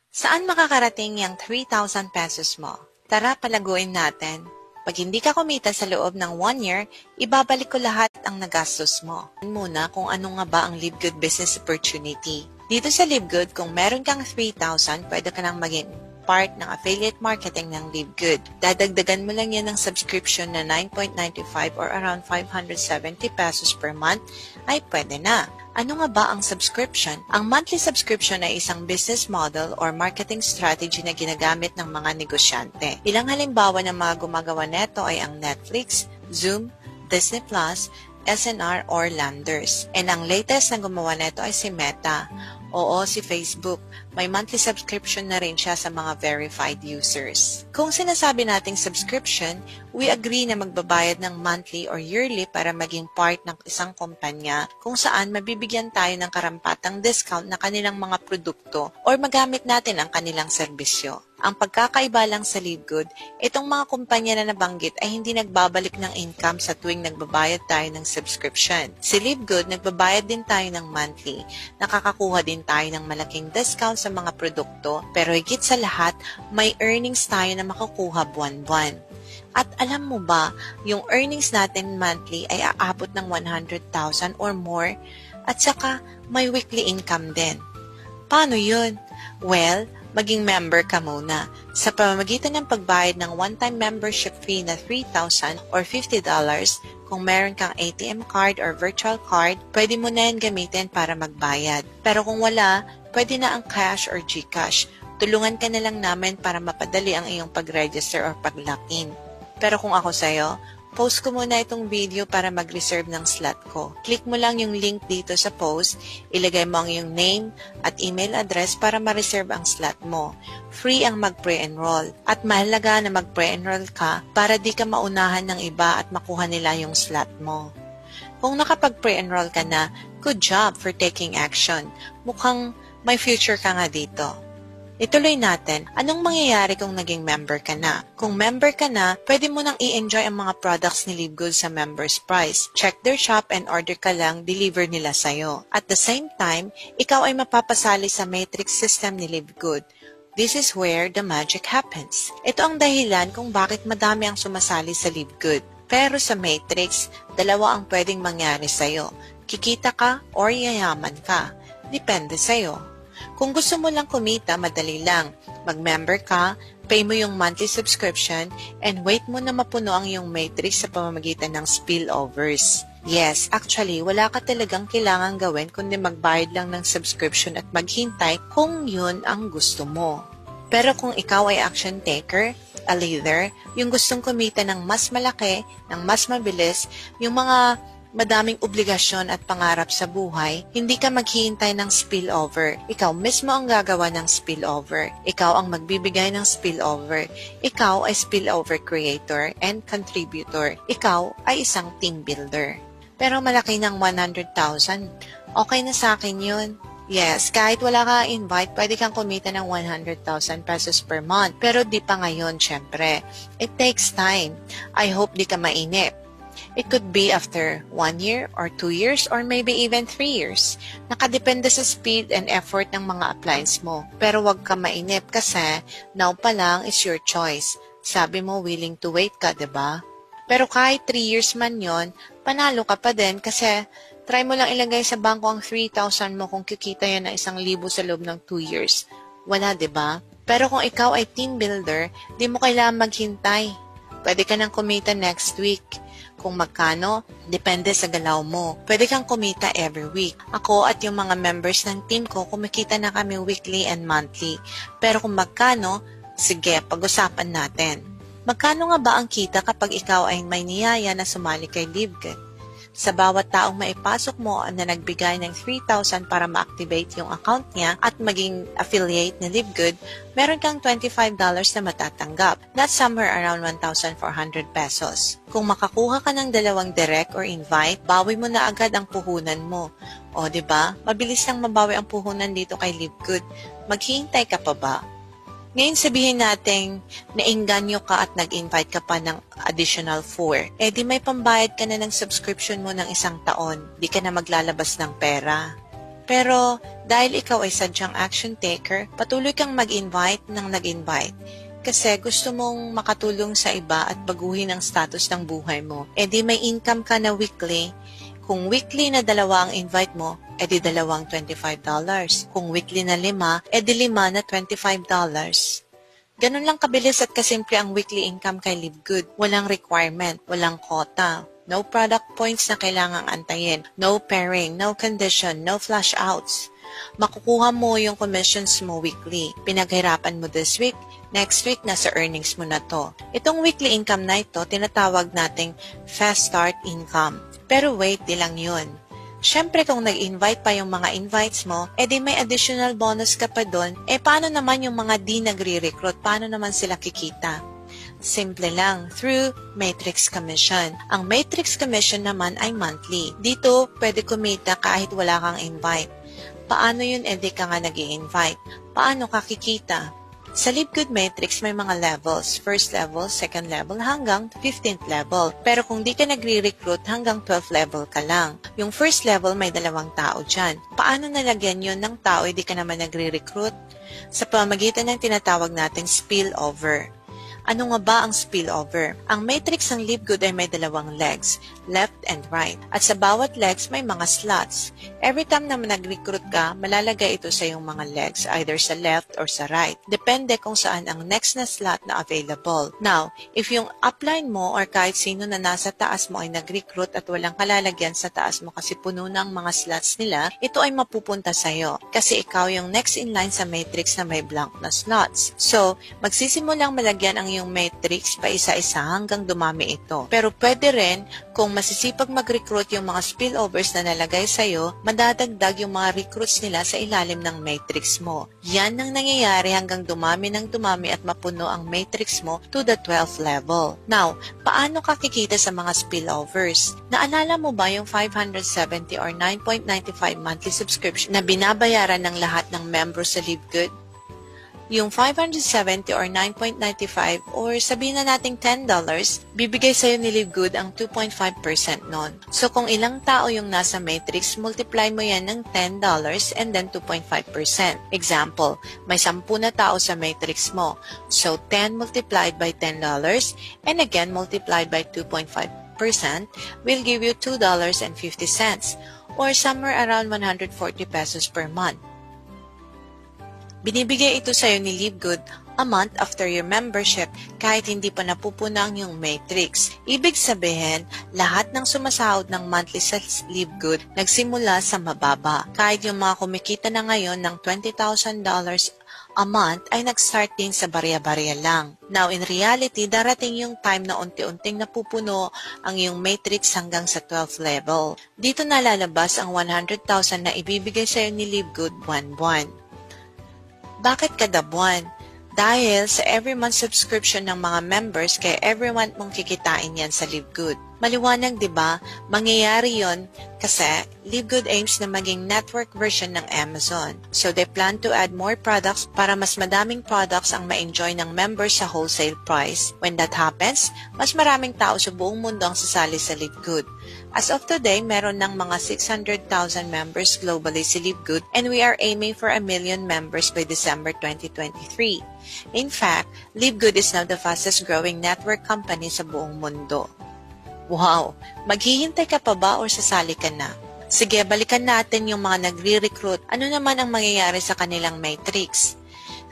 Saan makakarating yung 3,000 pesos mo? Tara, palaguin natin. Pag hindi ka kumita sa loob ng 1 year, ibabalik ko lahat ang nagastos mo. Muna kung ano nga ba ang LiveGood business opportunity. Dito sa LiveGood, kung meron kang 3,000, pwede ka nang maging part ng affiliate marketing ng LiveGood. Dadagdagan mo lang yan ng subscription na 9.95 or around 570 pesos per month, ay pwede na. Ano nga ba ang subscription? Ang monthly subscription ay isang business model or marketing strategy na ginagamit ng mga negosyante. Ilang halimbawa ng mga gumagawa neto ay ang Netflix, Zoom, Disney+, SNR or Landers. And ang latest na gumawa neto ay si Meta. Oo, si Facebook. May monthly subscription na rin siya sa mga verified users. Kung sinasabi nating subscription, we agree na magbabayad ng monthly or yearly para maging part ng isang kumpanya kung saan mabibigyan tayo ng karampatang discount na kanilang mga produkto or magamit natin ang kanilang serbisyo. Ang pagkakaiba lang sa LiveGood, itong mga kumpanya na nabanggit ay hindi nagbabalik ng income sa tuwing nagbabayad tayo ng subscription. Si LiveGood, nagbabayad din tayo ng monthly. Nakakakuha din tayo ng malaking discount sa mga produkto, pero higit sa lahat, may earnings tayo na makukuha buwan-buwan. At alam mo ba, yung earnings natin monthly ay aabot ng 100,000 or more, at saka may weekly income din. Paano yun? Well, maging member ka muna. Sa pamamagitan ng pagbayad ng one-time membership fee na 3,000 or $50, kung meron kang ATM card or virtual card, pwede mo na yan gamitin para magbayad. Pero kung wala, pwede na ang cash or GCash. Tulungan ka na lang namin para mapadali ang iyong pag-register or pag-lock-in. Pero kung ako sa'yo, post ko muna itong video para mag-reserve ng slot ko. Click mo lang yung link dito sa post, ilagay mo ang iyong name at email address para ma-reserve ang slot mo. Free ang mag-pre-enroll at mahalaga na mag-pre-enroll ka para di ka maunahan ng iba at makuha nila yung slot mo. Kung nakapag-pre-enroll ka na, good job for taking action. Mukhang may future ka nga dito. Ituloy natin, anong mangyayari kung naging member ka na? Kung member ka na, pwede mo nang i-enjoy ang mga products ni LiveGood sa member's price. Check their shop and order ka lang, deliver nila sa'yo. At the same time, ikaw ay mapapasali sa matrix system ni LiveGood. This is where the magic happens. Ito ang dahilan kung bakit madami ang sumasali sa LiveGood. Pero sa matrix, dalawa ang pwedeng mangyari sa'yo. Kikita ka or yayaman ka. Depende sa'yo. Kung gusto mo lang kumita, madali lang. Mag-member ka, pay mo yung monthly subscription, and wait mo na mapuno ang iyong matrix sa pamamagitan ng spillovers. Yes, actually, wala ka talagang kailangang gawin kundi magbayad lang ng subscription at maghintay kung yun ang gusto mo. Pero kung ikaw ay action taker, a leader, yung gustong kumita ng mas malaki, ng mas mabilis, yung mga madaming obligasyon at pangarap sa buhay, hindi ka maghihintay ng spillover. Ikaw mismo ang gagawa ng spillover. Ikaw ang magbibigay ng spillover. Ikaw ay spillover creator and contributor. Ikaw ay isang team builder. Pero malaki ng 100,000. Okay na sa akin yun. Yes, kahit wala ka invite, pwede kang kumita ng 100,000 pesos per month. Pero di pa ngayon, syempre. It takes time. I hope di ka mainip. It could be after 1 year or 2 years or maybe even 3 years. Nakadepende sa speed and effort ng mga appliance mo. Pero wag ka mainip kasi now pa lang is your choice. Sabi mo willing to wait ka, diba? Pero kahit 3 years man yon, panalo ka pa din kasi try mo lang ilagay sa bangko ang 3,000 mo kung kikita yan ng 1,000 sa loob ng 2 years. Wala, diba? Pero kung ikaw ay team builder, di mo kailangan maghintay. Pwede ka nang kumita next week. Kung magkano, depende sa galaw mo. Pwede kang kumita every week. Ako at yung mga members ng team ko, kumikita na kami weekly and monthly. Pero kung magkano, sige, pag-usapan natin. Magkano nga ba ang kita kapag ikaw ay may niyaya na sumali kay LiveGood? Sa bawat taong maipasok mo na nagbigay ng 3,000 para ma-activate yung account niya at maging affiliate ni LiveGood, meron kang $25 na matatanggap. That's somewhere around 1,400 pesos. Kung makakuha ka ng 2 direct or invite, bawi mo na agad ang puhunan mo. O, diba? Mabilis lang mabawi ang puhunan dito kay LiveGood. Maghihintay ka pa ba? Ngayon sabihin natin, nainganyo ka at nag-invite ka pa ng additional 4. Eh di may pambayad ka na ng subscription mo ng 1 taon. Di ka na maglalabas ng pera. Pero dahil ikaw ay sadyang action taker, patuloy kang mag-invite ng nag-invite. Kasi gusto mong makatulong sa iba at baguhin ang status ng buhay mo. E di may income ka na weekly. Kung weekly na 2 ang invite mo, e di 2 $25. Kung weekly na 5, e di 5 na $25. Ganun lang kabilis at kasimple ang weekly income kay Live Good. Walang requirement, walang quota. No product points na kailangang antayin. No pairing, no condition, no flash outs. Makukuha mo yung commissions mo weekly. Pinaghirapan mo this week, next week nasa earnings mo na to. Itong weekly income na ito, tinatawag nating fast start income. Pero wait, di lang yun. Siyempre kung nag-invite pa yung mga invites mo, edi may additional bonus ka pa doon, paano naman yung mga di nagre-recruit? Paano naman sila kikita? Simple lang, through Matrix Commission. Ang Matrix Commission naman ay monthly. Dito, pwede kumita kahit wala kang invite. Paano yun edi ka nga nag-i-invite? Paano ka kikita? Sa Live Good Matrix may mga levels, first level, second level, hanggang 15th level. Pero kung di ka nagre-recruit, hanggang 12th level ka lang. Yung first level may 2 tao dyan. Paano nalagyan yun ng tao, di ka naman nagre-recruit? Sa pamamagitan ng tinatawag nating spillover. Ano nga ba ang spillover? Ang matrix ng Live Good ay may 2 legs, left and right. At sa bawat legs may mga slots. Every time na nag-recruit ka, malalagay ito sa iyong mga legs, either sa left or sa right. Depende kung saan ang next na slot na available. Now, if yung upline mo or kahit sino na nasa taas mo ay nag-recruit at walang kalalagyan sa taas mo kasi puno ng mga slots nila, ito ay mapupunta sa'yo. Kasi ikaw yung next in line sa matrix na may blank na slots. So, magsisimulang malagyan ang yung matrix pa isa-isa hanggang dumami ito. Pero pwede rin, kung masisipag mag-recruit yung mga spillovers na nalagay sa'yo, madadagdag yung mga recruits nila sa ilalim ng matrix mo. Yan ang nangyayari hanggang dumami ng dumami at mapuno ang matrix mo to the 12th level. Now, paano ka kikita sa mga spillovers? Naalala mo ba yung 570 or 9.95 monthly subscription na binabayaran ng lahat ng members sa Live Good? Yung 570 or 9.95 or sabihin na nating $10, bibigay sa'yo ni Live Good ang 2.5% nun. So kung ilang tao yung nasa matrix, multiply mo yan ng $10 and then 2.5%. Example, may 10 na tao sa matrix mo. So 10 multiplied by $10 and again multiplied by 2.5% will give you $2.50 or somewhere around 140 pesos per month. Binibigay ito sa'yo ni Live Good a month after your membership kahit hindi pa napupuno ang yung matrix. Ibig sabihin, lahat ng sumasahod ng monthly sa Live Good nagsimula sa mababa. Kahit yung mga kumikita na ngayon ng $20,000 a month ay nag-start din sa barya-barya lang. Now, in reality, darating yung time na unti-unting napupuno ang yung matrix hanggang sa 12th level. Dito nalalabas ang 100,000 na ibibigay sa'yo ni Live Good buwan-buwan. Bakit kada buwan? Dahil sa every month subscription ng mga members kaya every month mong kikitain yan sa Live Good. Maliwanag, di ba? Mangyayari yon kasi Live Good aims na maging network version ng Amazon. So they plan to add more products para mas madaming products ang ma-enjoy ng members sa wholesale price. When that happens, mas maraming tao sa buong mundo ang sasali sa Live Good. As of today, meron ng mga 600,000 members globally si Live Good and we are aiming for 1 million members by December 2023. In fact, Live Good is now the fastest growing network company sa buong mundo. Wow! Maghihintay ka pa ba o sasali ka na? Sige, balikan natin yung mga nagre-recruit. Ano naman ang mangyayari sa kanilang matrix?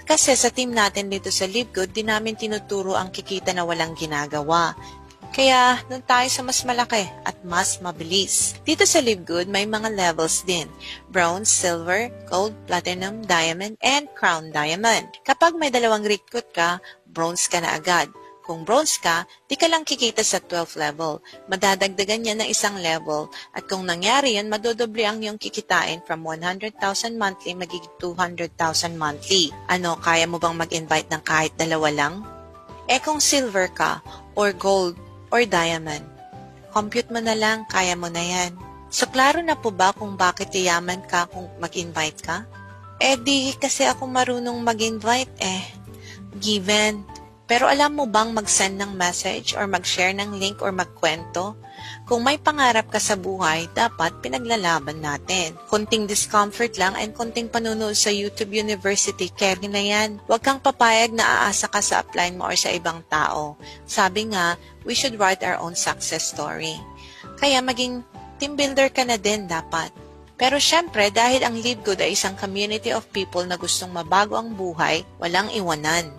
Kasi sa team natin dito sa Live Good, di namin tinuturo ang kikita na walang ginagawa. Kaya, doon tayo sa mas malaki at mas mabilis. Dito sa Live Good, may mga levels din. Bronze, Silver, Gold, Platinum, Diamond, and Crown Diamond. Kapag may 2 recruit ka, Bronze ka na agad. Kung Bronze ka, di ka lang kikita sa 12th level. Madadagdagan niya ng 1 level. At kung nangyari yan, madodoble ang iyong kikitain from 100,000 monthly magiging 200,000 monthly. Ano, kaya mo bang mag-invite ng kahit 2 lang? Kung Silver ka, or Gold, or Diamond, compute mo na lang, kaya mo na yan. So, klaro na po ba kung bakit yayaman ka kung mag-invite ka? Di kasi ako marunong mag-invite Given. Pero alam mo bang mag-send ng message or mag-share ng link or magkwento? Kung may pangarap ka sa buhay, dapat pinaglalaban natin. Konting discomfort lang and konting panunood sa YouTube University, carry na yan. Huwag kang papayag na aasa ka sa upline mo or sa ibang tao. Sabi nga, we should write our own success story. Kaya maging team builder ka na din dapat. Pero syempre, dahil ang Live Good ay isang community of people na gustong mabago ang buhay, walang iwanan.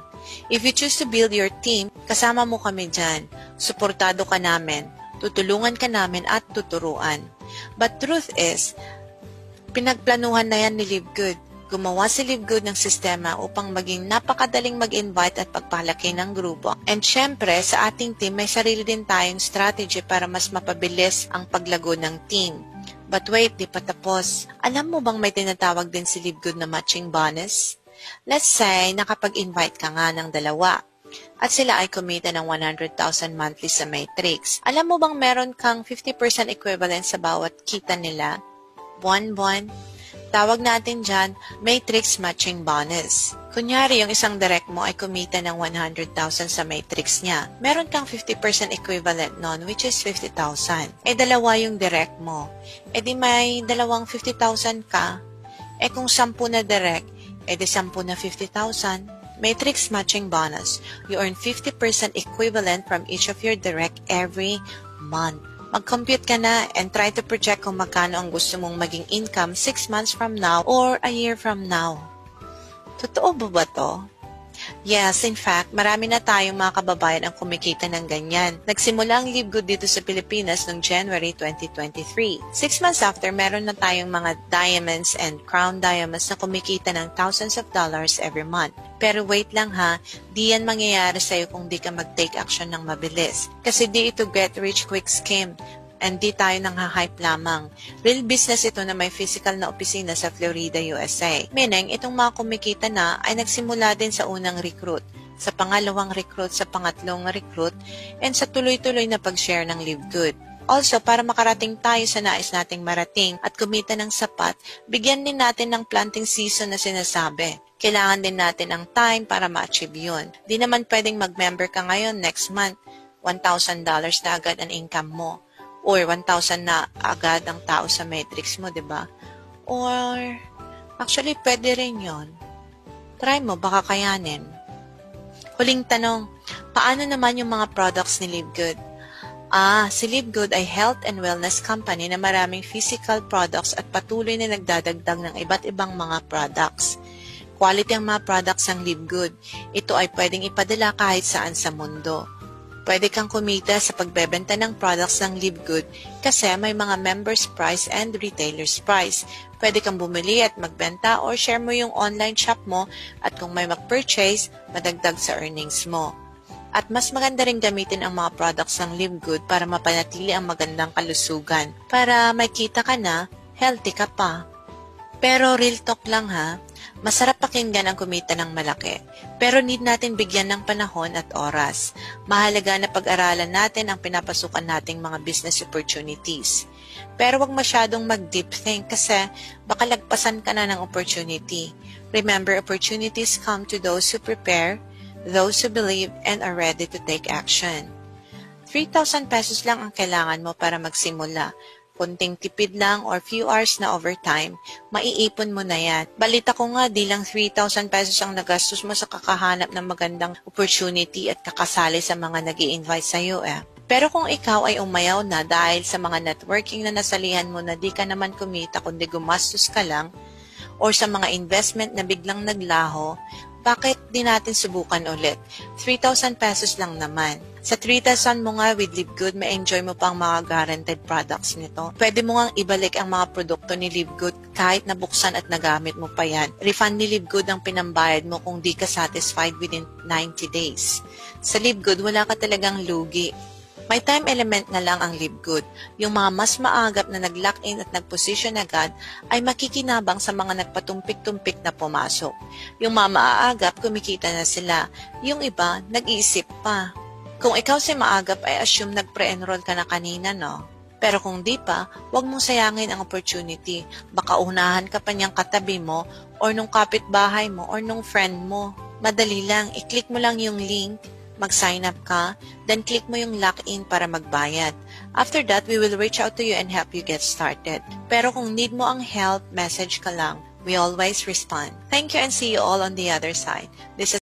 If you choose to build your team, kasama mo kami dyan. Suportado ka namin, tutulungan ka namin at tuturuan. But truth is, pinagplanuhan na yan ni Live Good. Gumawa si Live Good ng sistema upang maging napakadaling mag-invite at pagpalaki ng grupo. And syempre, sa ating team, may sarili din tayong strategy para mas mapabilis ang paglago ng team. But wait, di pa tapos. Alam mo bang may tinatawag din si Live Good na matching bonus? Let's say, nakapag-invite ka nga ng dalawa at sila ay kumita ng 100,000 monthly sa Matrix. Alam mo bang meron kang 50% equivalent sa bawat kita nila? Buwan-buwan. Tawag natin dyan, Matrix Matching Bonus. Kunyari, yung isang direct mo ay kumita ng 100,000 sa Matrix niya. Meron kang 50% equivalent nun, which is 50,000. Dalawa yung direct mo. Di may dalawang 50,000 ka. Kung 10 na direct, di 10 na 50,000. Matrix Matching Bonus. You earn 50% equivalent from each of your direct every month. Mag-compute ka na and try to project kung magkano ang gusto mong maging income 6 months from now or a year from now. Totoo ba to? Yes, in fact, marami na tayong mga kababayan ang kumikita ng ganyan. Nagsimula ang Live Good dito sa Pilipinas noong January 2023. 6 months after, meron na tayong mga diamonds and crown diamonds na kumikita ng thousands of dollars every month. Pero wait lang ha, di yan mangyayari sa'yo kung di ka mag-take action ng mabilis. Kasi di ito get rich quick scheme. And di tayo nang ha-hype lamang. Real business ito na may physical na opisina sa Florida, USA. Meaning, itong mga kumikita na ay nagsimula din sa unang recruit, sa pangalawang recruit, sa pangatlong recruit, and sa tuloy-tuloy na pag-share ng Live Good. Also, para makarating tayo sa nais nating marating at kumita ng sapat, bigyan din natin ng planting season na sinasabi. Kailangan din natin ang time para ma-achieve yun. Di naman pwedeng mag-member ka ngayon next month, $1,000 na agad ang income mo. Or 1,000 na agad ang tao sa Matrix mo, di ba? Or, actually, pwede rin yon. Try mo, baka kayanin. Huling tanong, paano naman yung mga products ni Live Good? Si Live Good ay health and wellness company na maraming physical products at patuloy na nagdadagdag ng iba't ibang mga products. Quality ang mga products ng Live Good. Ito ay pwedeng ipadala kahit saan sa mundo. Pwede kang kumita sa pagbebenta ng products ng Live Good kasi may mga members price and retailers price. Pwede kang bumili at magbenta or share mo yung online shop mo at kung may mag-purchase, madagdag sa earnings mo. At mas maganda rin gamitin ang mga products ng Live Good para mapanatili ang magandang kalusugan. Para may kita ka na, healthy ka pa. Pero real talk lang ha, masarap pakinggan ang kumita ng malaki. Pero need natin bigyan ng panahon at oras. Mahalaga na pag-aralan natin ang pinapasukan nating mga business opportunities. Pero wag masyadong mag-deep think kasi baka lagpasan ka na ng opportunity. Remember, opportunities come to those who prepare, those who believe, and are ready to take action. 3,000 pesos lang ang kailangan mo para magsimula. Kunting tipid lang or few hours na overtime, maiipon mo na yan. Balita ko nga, di lang 3,000 pesos ang nagastos mo sa kakahanap ng magandang opportunity at kakasali sa mga nag-i-invite sa'yo Pero kung ikaw ay umayaw na dahil sa mga networking na nasalihan mo na di ka naman kumita kundi gumastos ka lang, or sa mga investment na biglang naglaho, bakit di natin subukan ulit? 3,000 pesos lang naman. Sa 3,000 mo nga with Live Good, may enjoy mo pang mga guaranteed products nito. Pwede mo ngang ibalik ang mga produkto ni Live Good kahit nabuksan at nagamit mo pa yan. Refund ni Live Good ang pinambayad mo kung di ka satisfied within 90 days. Sa Live Good, wala ka talagang lugi. May time element na lang ang Live Good. Yung mga mas maagap na nag-lock-in at nag-position agad ay makikinabang sa mga nagpatumpik-tumpik na pumasok. Yung mga maaagap, kumikita na sila. Yung iba, nag-iisip pa. Kung ikaw si maagap ay assume nag-pre-enroll ka na kanina, no? Pero kung di pa, huwag mong sayangin ang opportunity. Baka unahan ka pa niyang katabi mo or nung kapitbahay mo or nung friend mo. Madali lang, i-click mo lang yung link, mag-sign up ka, then click mo yung lock-in para magbayad. After that, we will reach out to you and help you get started. Pero kung need mo ang help, message ka lang. We always respond. Thank you and see you all on the other side. This is